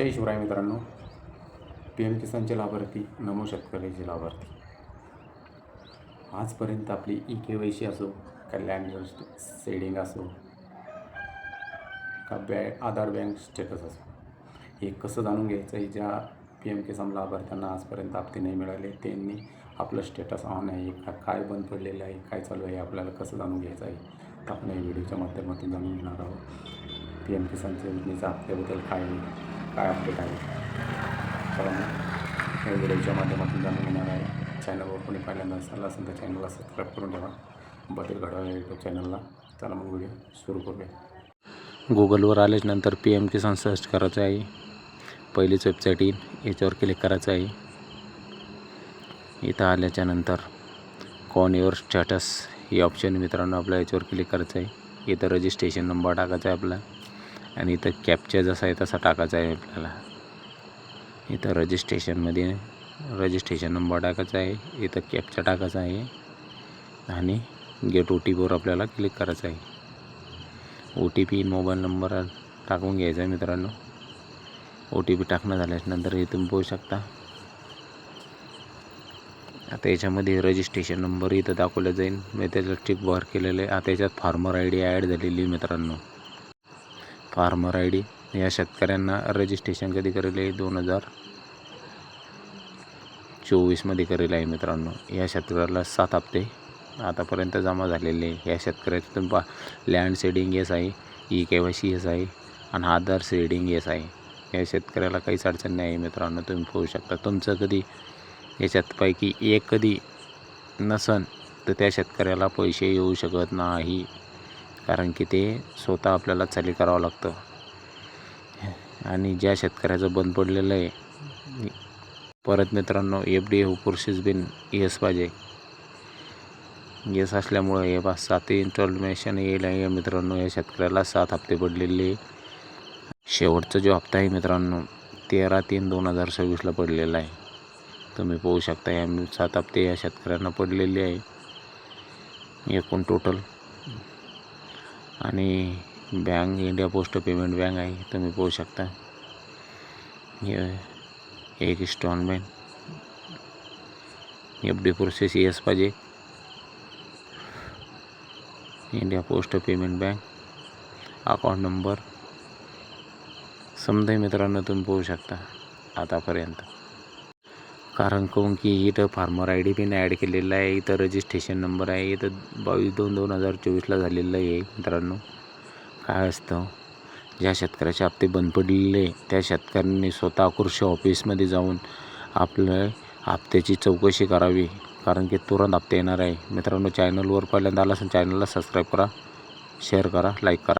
जय शिवराय मित्रांनो, PM किसानचे लाभार्थी, नमो शेतकऱ्याचे लाभार्थी. आजपर्यंत आपली KYC असो, कल्याण सेडिंग असो का आधार बँक स्टेटस असो, हे कसं जाणून घ्यायचं आहे. ज्या PM किसान लाभार्थ्यांना आजपर्यंत हप्ते नाही मिळाले त्यांनी आपलं स्टेटस ऑन आहे का, काय बंद पडलेलं आहे, काय चालू आहे, आपल्याला कसं जाणून घ्यायचं आहे, तर आपण या व्हिडिओच्या माध्यमातून जाणून घेणार आहोत. PM किसानच्या योजनेच्या हप्त्याबद्दल काय अपडेट आहे, चला मग या व्हिडिओच्या माध्यमातून जाणून घेणार आहे. चॅनलवर कोणी पहिल्यांदा असेल तर चॅनलला सबस्क्राईब करून ठेवा, बदल घडवा या यूट्यूब चॅनलला. चला मग व्हिडिओ सुरू करूया. गूगलवर आल्याच्यानंतर PM किसान सर्च करायचं आहे. पहिलीच वेबसाईट येईल, याच्यावर क्लिक करायचं आहे. इथं आल्याच्यानंतर कॉन युअर स्टॅटस हे ऑप्शन मित्रांनो आपल्या याच्यावर क्लिक करायचं आहे. इथं रजिस्ट्रेशन नंबर टाकायचा आहे आपला आणि इथं कॅप्चा जसा आहे तसा टाकायचा आहे आपल्याला. इथं रजिस्ट्रेशन नंबर टाकायचा आहे, इथं कॅप्चा टाकायचा आहे आणि गेट OTPवर आपल्याला क्लिक करायचं आहे. OTP मोबाईल नंबर टाकून घ्यायचा आहे मित्रांनो. OTP टाकणं झाल्यानंतर हे तुम्ही पाहू शकता. आता याच्यामध्ये रजिस्ट्रेशन नंबर इथं दाखवला जाईल, मी त्याचं टिक बार केलेलं आहे. आता याच्यात फार्मर ID ॲड झालेली मित्रांनो. फार्मर ID या शेतकऱ्यांना रजिस्ट्रेशन कधी करेल आहे, 2024मध्ये करेल आहे मित्रांनो. या शेतकऱ्याला 7 हप्ते आतापर्यंत जमा झालेले आहे. या शेतकऱ्याचं तुम्ही लँड सेडिंग येस आहे, KYC येस आहे आणि आधार सेडिंग येस आहे. या शेतकऱ्याला काहीच अडचण नाही आहे मित्रांनो. तुम्ही पाहू शकता. तुमचं कधी याच्यात पैकी एक कधी नसन तर त्या शेतकऱ्याला पैसे येऊ शकत नाही, कारण की ते स्वतः आपल्याला चाली करावं लागतं. आणि ज्या शेतकऱ्याचं बंद पडलेलं आहे, परत मित्रांनो FD हो प्रोसेस बिन येस पाहिजे. येस असल्यामुळं हे 7 इन्स्टॉलमेशन येईल आहे मित्रांनो. या शेतकऱ्याला 7 हप्ते पडलेले. शेवटचा जो हप्ता आहे मित्रांनो 13/3/2026ला पडलेला आहे. तुम्ही पाहू शकता. या 7 हप्ते या शेतकऱ्यांना पडलेले आहे एकूण टोटल. आणि bank India post payment bank आहे, तुम्ही पाहू शकता. एक इन्स्टॉलमेंट FD प्रोसेस येस पाहिजे. India post payment bank account number समजा मित्रांनो तुम्ही पाहू शकता आतापर्यंत. कारण काहून की इथं फार्मर ID पण ॲड केलेला आहे, इथं रजिस्ट्रेशन नंबर आहे, इथं 22/2/2024ला झालेलं आहे मित्रांनो. काय असतं, ज्या शेतकऱ्याचे हप्ते बंद पडलेले त्या शेतकऱ्यांनी स्वतः कृषी ऑफिसमध्ये जाऊन आपल्या हप्त्याची चौकशी करावी, कारण की तुरंत हप्ते येणार आहे मित्रांनो. चॅनलवर पहिल्यांदा आला असेल चॅनलला सबस्क्राईब करा, शेअर करा, लाईक करा.